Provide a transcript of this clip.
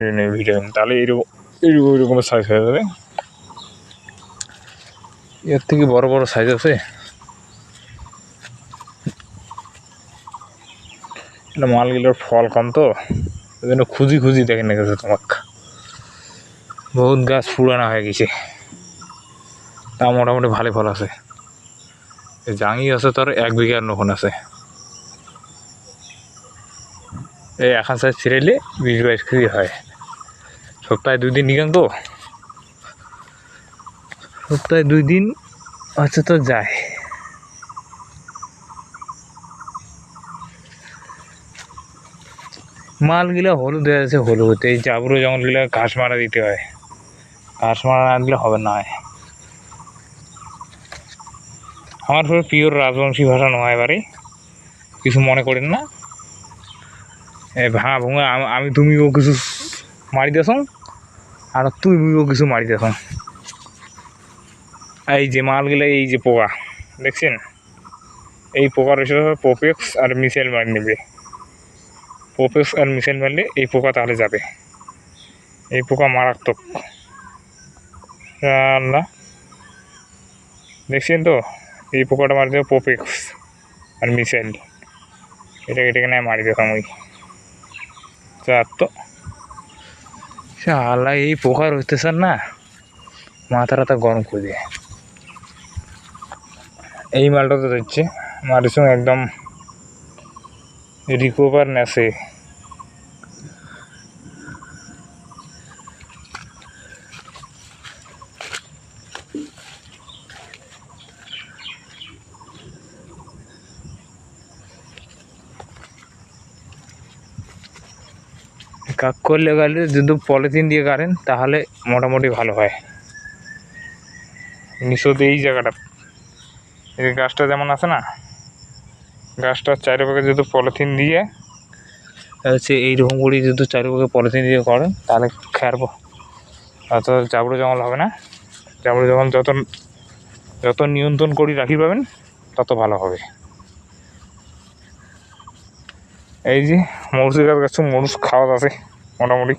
Vitamin, তাহলে এইরকম size হয়ে যাবে। এর থেকে বড় বড় সাইজ আছে। মালগুলোর ফল কম তো, ওই জন্য খুঁজি দেখে গেছে তোমাকে। বহুত গাছ পুরানা হয়ে গেছে, তা মোটামুটি ভালো ফল আছে। জাঙি আছে তোর 1 বিঘার নখন আছে। এই এখন সাইজ ছিঁড়াইলে 20-22 কেজি হয়। সপ্তাহে 2 দিন নিগান তো, সপ্তাহে 2 দিন হচ্ছে তো যায়। মালগুলা হলুদ হয়ে আছে, হলুদ। এই জাবরু জঙ্গলগুলা ঘাস মারা দিতে হয়, ঘাস মারা না দিলে হবে না। আমার পুরো পিওর রাজবংশী ভাষা নয়, এবারে কিছু মনে করেন না। ভাঙা ভুঙা আমি তুমিও কিছু মারি দেছ, আর তুমিও কিছু মারি দেছ। এই যে মালগুলো, এই যে পোকা দেখছেন, এই পোকার হিসেবে পোপেক্স আর মিসাইল মারি নেবে। পোপেক্স আর মিসাইল মারলে এই পোকা তাহলে যাবে। এই পোকা মারাত্মক। আল্লাহ, দেখছেন তো, এই পোকাটা মারি দেবো পোপেক্স আর মিসাইল। এটাকে না মারি দিতাম ওই চার তো। আল্লাহ, এই পোকা রইতেছেন না, মাথা গরম করে দিয়ে। এই মালটা তো দিচ্ছে মারিসুম একদম রিকভার নেছে। কাক করলে গেলে যদি পলিথিন দিয়ে গাড়েন তাহলে মোটামুটি ভালো হয়। নিচতে এই জায়গাটা, এই গাছটা যেমন আছে না, গাছটার চারিপাশে যদি পলিথিন দিয়ে হচ্ছে এইরকম করে যদি চারিপাশে পলিথিন দিয়ে করেন তাহলে খেয়ারবো অত জাবড়ো জঙ্গল হবে না। জাবড়ো জঙ্গল যত নিয়ন্ত্রণ করে রাখি পাবেন তত ভালো হবে। এই যে মরুচি গাছ, মরুচ খাওয়া আছে মোটামুটি।